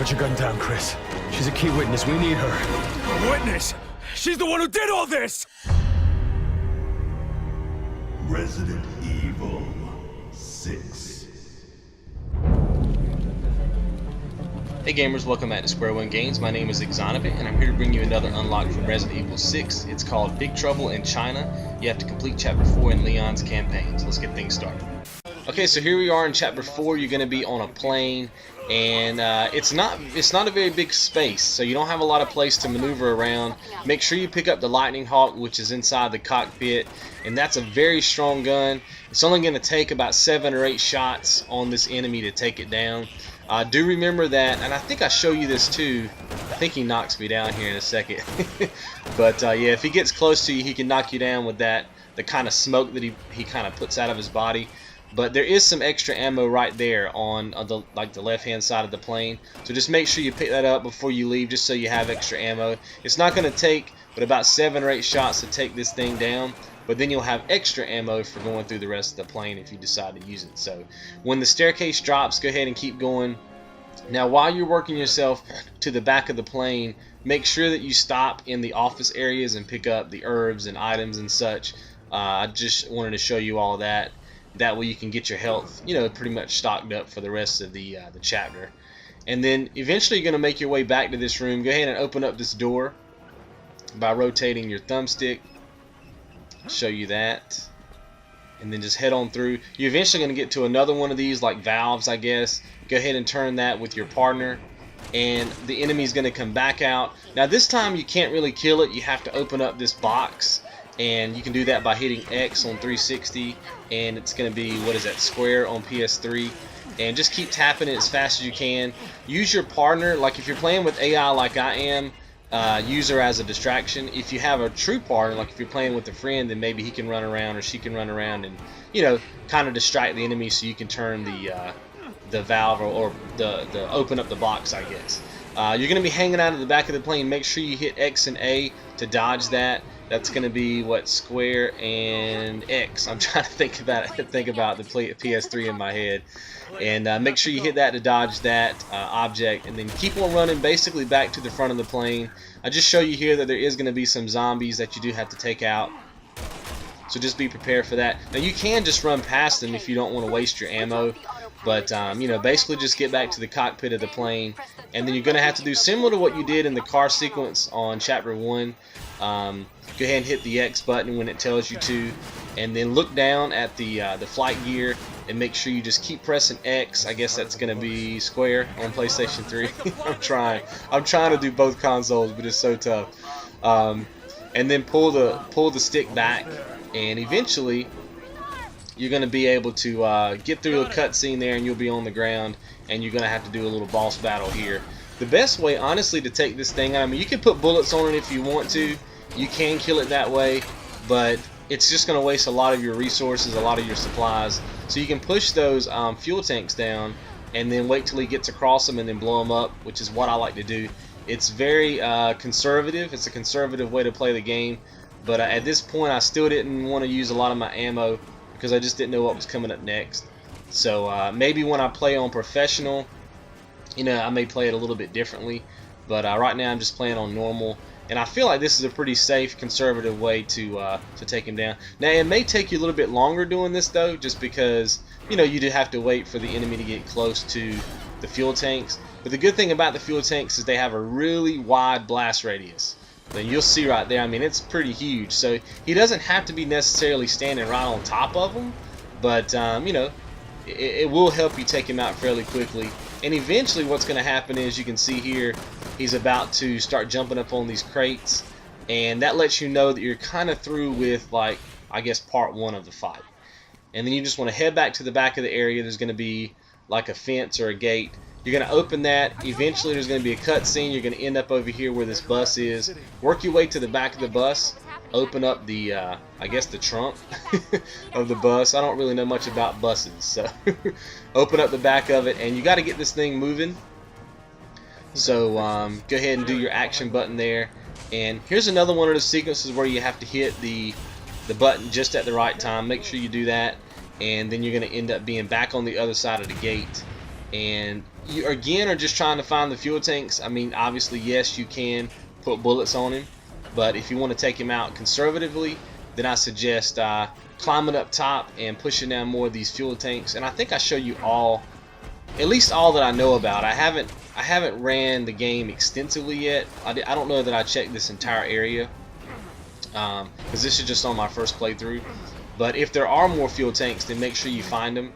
Put your gun down, Chris. She's a key witness. We need her. A witness? She's the one who did all this! Resident Evil 6. Hey gamers, welcome back to Square One Games. My name is XONEVANT and I'm here to bring you another unlock from Resident Evil 6. It's called Big Trouble in China. You have to complete Chapter 4 in Leon's campaign, so let's get things started. Okay, so here we are in Chapter 4. You're going to be on a plane, and it's not a very big space, so you don't have a lot of place to maneuver around. Make sure you pick up the Lightning Hawk, which is inside the cockpit, and that's a very strong gun. It's only going to take about 7 or 8 shots on this enemy to take it down. Do remember that, and I think I show you this too. I think he knocks me down here in a second. But yeah, if he gets close to you, he can knock you down with that, the kind of smoke that he kind of puts out of his body. But there is some extra ammo right there on the left-hand side of the plane. So just make sure you pick that up before you leave, just so you have extra ammo. It's not going to take but about 7 or 8 shots to take this thing down. But then you'll have extra ammo for going through the rest of the plane if you decide to use it. So when the staircase drops, go ahead and keep going. Now while you're working yourself to the back of the plane, make sure that you stop in the office areas and pick up the herbs and items and such. I just wanted to show you all that. That way you can get your health, you know, pretty much stocked up for the rest of the chapter. And then eventually you're going to make your way back to this room. Go ahead and open up this door by rotating your thumbstick. Show you that, and then just head on through. You're eventually going to get to another one of these, like valves, I guess. Go ahead and turn that with your partner, and the enemy's going to come back out. Now this time you can't really kill it. You have to open up this box, and you can do that by hitting X on 360, and it's going to be, what is that, square on PS3. And just keep tapping it as fast as you can. Use your partner, like if you're playing with AI like I am, use her as a distraction. If you have a true partner, like if you're playing with a friend, then maybe he can run around or she can run around and, you know, kind of distract the enemy so you can turn the valve or the open up the box, I guess. You're going to be hanging out at the back of the plane. Make sure you hit X and A to dodge that. That's going to be what, square and X. I'm trying to think about the PS3 in my head. And make sure you hit that to dodge that object, and then keep on running basically back to the front of the plane. I just show you here that there is going to be some zombies that you do have to take out, so just be prepared for that. Now you can just run past them if you don't want to waste your ammo, but you know, basically just get back to the cockpit of the plane, and then you're going to have to do similar to what you did in the car sequence on Chapter 1. Go ahead and hit the X button when it tells you to, and then look down at the flight gear and make sure you just keep pressing X. I guess that's going to be square on PlayStation 3. I'm trying to do both consoles, but it's so tough. And then pull the stick back, and eventually you're going to be able to get through a cutscene there, and you'll be on the ground, and you're going to have to do a little boss battle here. The best way, honestly, to take this thing out, I mean, you can put bullets on it if you want to. You can kill it that way, but it's just going to waste a lot of your resources, a lot of your supplies. So you can push those fuel tanks down and then wait till he gets across them and then blow them up, which is what I like to do. It's very conservative. It's a conservative way to play the game. But at this point, I still didn't want to use a lot of my ammo because I just didn't know what was coming up next. So maybe when I play on professional, you know, I may play it a little bit differently. But right now I'm just playing on normal. And I feel like this is a pretty safe, conservative way to take him down. Now, it may take you a little bit longer doing this, though, just because, you know, you do have to wait for the enemy to get close to the fuel tanks. But the good thing about the fuel tanks is they have a really wide blast radius. And you'll see right there, I mean, it's pretty huge. So he doesn't have to be necessarily standing right on top of them. But, you know, it will help you take him out fairly quickly. And eventually what's going to happen is, you can see here, he's about to start jumping up on these crates, and that lets you know that you're kind of through with, like, I guess part 1 of the fight. And then you just want to head back to the back of the area. There's going to be like a fence or a gate. You're going to open that. Eventually there's going to be a cutscene. You're going to end up over here where this bus is. Work your way to the back of the bus. Open up the, I guess the trunk of the bus. I don't really know much about buses, so open up the back of it, and you got to get this thing moving. So go ahead and do your action button there. And here's another one of the sequences where you have to hit the button just at the right time. Make sure you do that, and then you're going to end up being back on the other side of the gate. and you again are just trying to find the fuel tanks. I mean, obviously, yes, you can put bullets on him, but if you want to take him out conservatively, then I suggest climbing up top and pushing down more of these fuel tanks. And I think I show you all, at least all that I know about. I haven't ran the game extensively yet. I don't know that I checked this entire area because this is just on my first playthrough. But if there are more fuel tanks, then make sure you find them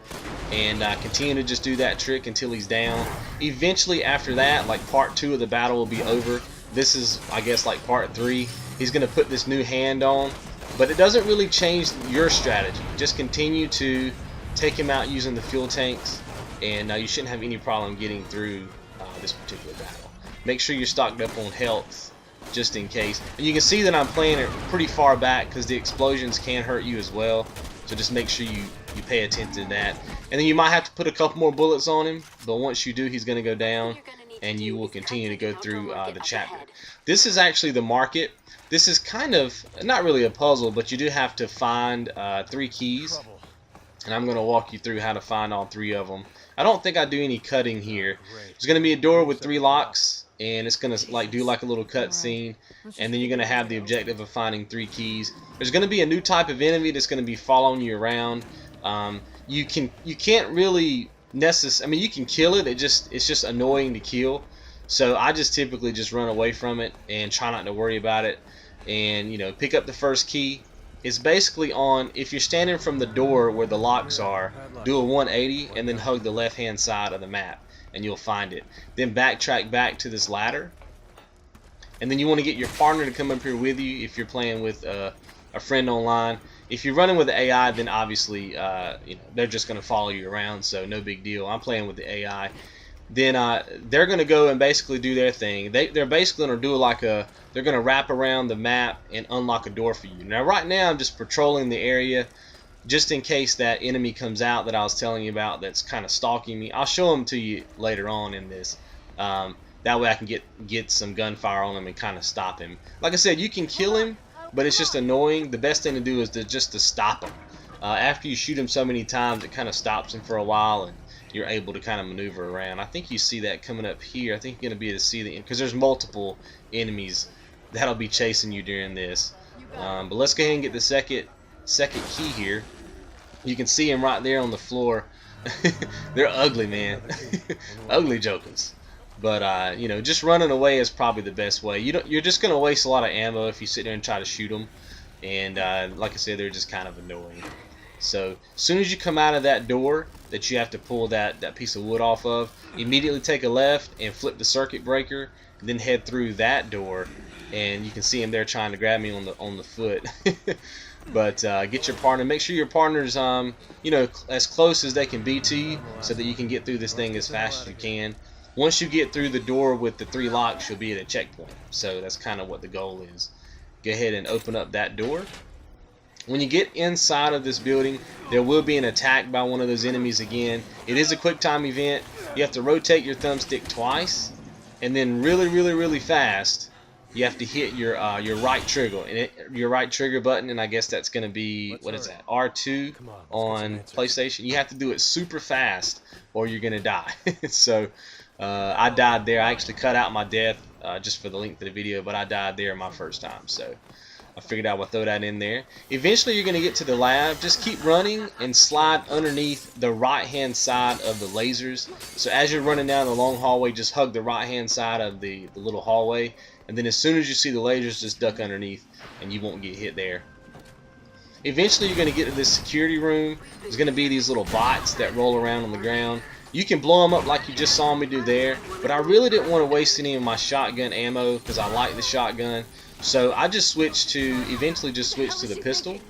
and continue to just do that trick until he's down. Eventually after that, like part 2 of the battle will be over. This is, I guess, like part 3. He's going to put this new hand on, but it doesn't really change your strategy. Just continue to take him out using the fuel tanks, and you shouldn't have any problem getting through this particular battle. Make sure you're stocked up on health just in case. And you can see that I'm playing it pretty far back because the explosions can hurt you as well. So just make sure you pay attention to that. And then you might have to put a couple more bullets on him, but once you do, he's going to go down, and you will continue to go through the chapter. This is actually the market. This is kind of not really a puzzle, but you do have to find 3 keys, and I'm going to walk you through how to find all 3 of them. I don't think I do any cutting here. There's going to be a door with 3 locks, and it's going to do like a little cut scene, and then you're going to have the objective of finding 3 keys. There's going to be a new type of enemy that's going to be following you around. You can't really I mean, you can kill it. It's just annoying to kill. So I just typically just run away from it and try not to worry about it. And pick up the first key. It's basically on, if you're standing from the door where the locks are, do a 180 and then hug the left hand side of the map and you'll find it. Then backtrack back to this ladder, and then you want to get your partner to come up here with you if you're playing with a friend online. If you're running with the AI, then obviously they're just going to follow you around, so no big deal. I'm playing with the AI. Then they're going to go and basically do their thing. They're basically going to do they're going to wrap around the map and unlock a door for you. Now right now I'm just patrolling the area just in case that enemy comes out that I was telling you about that's kind of stalking me. I'll show them to you later on in this. That way I can get some gunfire on him and kind of stop him. Like I said, you can kill him, but it's just annoying. The best thing to do is just to stop him. After you shoot him so many times, it kind of stops him for a while, and you're able to kind of maneuver around. I think you see that coming up here. I think you're going to be able to see because there's multiple enemies that'll be chasing you during this. But let's go ahead and get the second key here. You can see him right there on the floor. They're ugly, man. Ugly jokers. But just running away is probably the best way. You're just going to waste a lot of ammo if you sit there and try to shoot them. And like I said, they're just kind of annoying. So as soon as you come out of that door that you have to pull that piece of wood off of, immediately take a left and flip the circuit breaker, and then head through that door. And you can see him there trying to grab me on the foot. But get your partner. Make sure your partner's as close as they can be to you, so that you can get through this thing as fast as you can. Once you get through the door with the 3 locks, you'll be at a checkpoint. So that's kind of what the goal is. Go ahead and open up that door. When you get inside of this building, there will be an attack by one of those enemies again. It is a quick time event. You have to rotate your thumbstick twice, and then really fast you have to hit your right trigger your right trigger button, and I guess that's going to be, what is that, R2 on PlayStation. You have to do it super fast or you're going to die. So I died there. I actually cut out my death just for the length of the video, but I died there my first time, so I figured I would throw that in there. Eventually you're going to get to the lab. Just keep running and slide underneath the right hand side of the lasers. So as you're running down the long hallway, just hug the right hand side of the little hallway, and then as soon as you see the lasers, just duck underneath and you won't get hit there. Eventually you're going to get to this security room. There's going to be these little bots that roll around on the ground. You can blow them up like you just saw me do there, but I really didn't want to waste any of my shotgun ammo because I like the shotgun. So I just eventually switched to the pistol,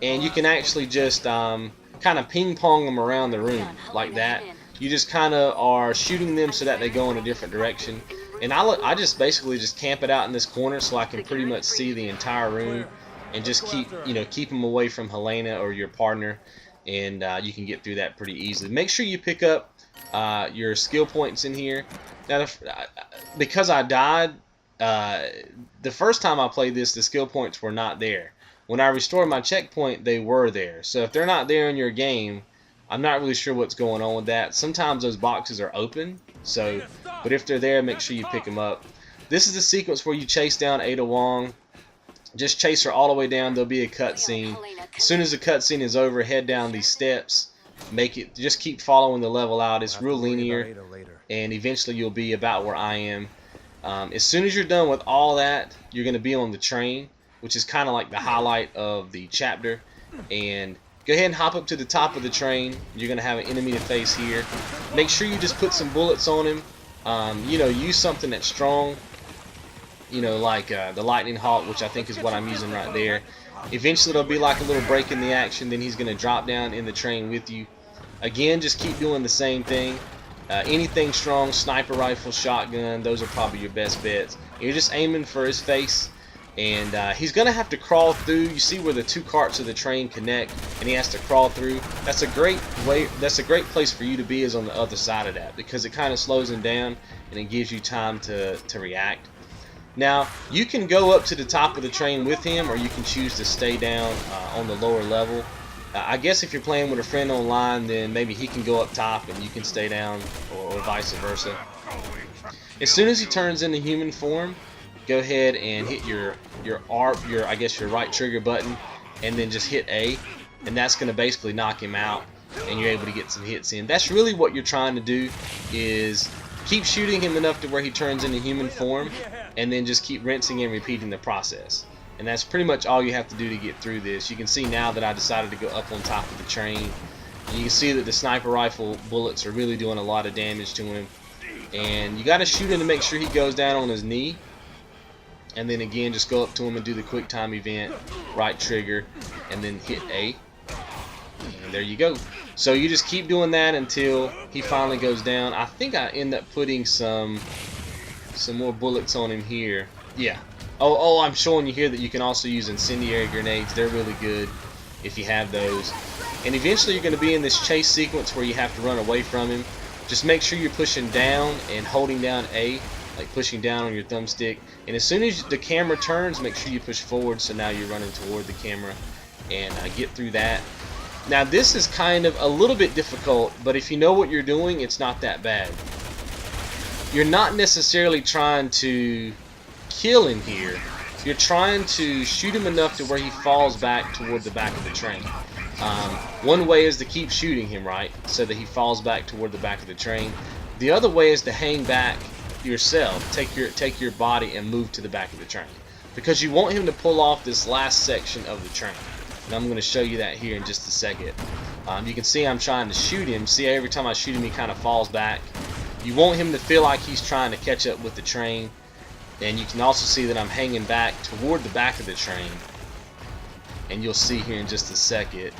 and you can actually just kind of ping pong them around the room like that. You just kind of are shooting them so that they go in a different direction. And I just basically just camp it out in this corner so I can pretty much see the entire room, and just keep them away from Helena or your partner, and you can get through that pretty easily. Make sure you pick up your skill points in here. Now, because I died the first time I played this, the skill points were not there. When I restored my checkpoint, they were there. So if they're not there in your game, I'm not really sure what's going on with that. Sometimes those boxes are open, so, but if they're there, make sure you pick them up. This is the sequence where you chase down Ada Wong. Just chase her all the way down. There'll be a cutscene. As soon as the cutscene is over, head down these steps. Just keep following the level out. It's real linear, and eventually you'll be about where I am. As soon as you're done with all that, you're going to be on the train, which is kind of like the highlight of the chapter. And go ahead and hop up to the top of the train. You're going to have an enemy to face here. Make sure you just put some bullets on him. You know, use something that's strong. You know, like the Lightning Hawk, which I think is what I'm using right there. Eventually there'll be like a little break in the action. Then he's going to drop down in the train with you. Again, just keep doing the same thing. Anything strong, sniper rifle, shotgun, those are probably your best bets. You're just aiming for his face, and he's going to have to crawl through. You see where the two carts of the train connect, and he has to crawl through. That's a great way. That's a great place for you to be, is on the other side of that, because it kind of slows him down and it gives you time to react. Now, you can go up to the top of the train with him, or you can choose to stay down on the lower level. I guess if you're playing with a friend online, then maybe he can go up top and you can stay down, or vice versa. As soon as he turns into human form, go ahead and hit your right trigger button, and then just hit A, and that's going to basically knock him out, and you're able to get some hits in. That's really what you're trying to do, is keep shooting him enough to where he turns into human form, and then just keep rinsing and repeating the process. And that's pretty much all you have to do to get through this. You can see now that I decided to go up on top of the train. And you can see that the sniper rifle bullets are really doing a lot of damage to him. And you got to shoot him to make sure he goes down on his knee. And then again, just go up to him and do the quick time event, right trigger, and then hit A. And there you go. So you just keep doing that until he finally goes down. I think I end up putting some more bullets on him here. Yeah. Oh, I'm showing you here that you can also use incendiary grenades. They're really good if you have those. And eventually you're going to be in this chase sequence where you have to run away from him. Just make sure you're pushing down and holding down A, like pushing down on your thumbstick. And as soon as the camera turns, make sure you push forward, so now you're running toward the camera, and get through that. Now this is kind of a little bit difficult, but if you know what you're doing, it's not that bad. You're not necessarily trying to kill him here. You're trying to shoot him enough to where he falls back toward the back of the train. One way is to keep shooting him, right, so that he falls back toward the back of the train. The other way is to hang back yourself, take your body and move to the back of the train, because you want him to pull off this last section of the train. And I'm going to show you that here in just a second. You can see I'm trying to shoot him. See, every time I shoot him, he kind of falls back. You want him to feel like he's trying to catch up with the train. And you can also see that I'm hanging back toward the back of the train. And you'll see here in just a second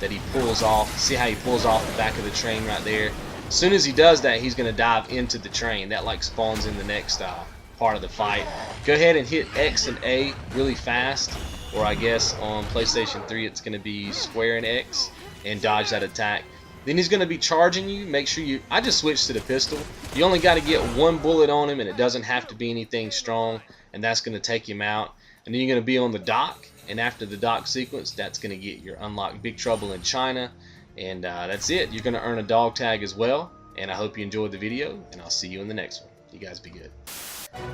that he pulls off. See how he pulls off the back of the train right there? As soon as he does that, he's going to dive into the train. That like spawns in the next part of the fight. Go ahead and hit X and A really fast. Or I guess on PlayStation 3 it's going to be square and X, and dodge that attack. Then he's going to be charging you. Make sure you... I just switched to the pistol. You only got to get one bullet on him, and it doesn't have to be anything strong, and that's going to take him out. And then you're going to be on the dock, and after the dock sequence, that's going to get your unlocked Big Trouble in China. And that's it. You're going to earn a dog tag as well. And I hope you enjoyed the video, and I'll see you in the next one. You guys be good.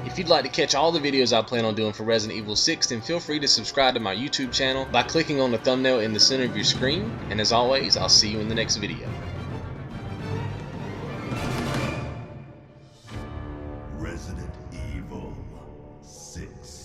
If you'd like to catch all the videos I plan on doing for Resident Evil 6, then feel free to subscribe to my YouTube channel by clicking on the thumbnail in the center of your screen. And as always, I'll see you in the next video. Resident Evil 6.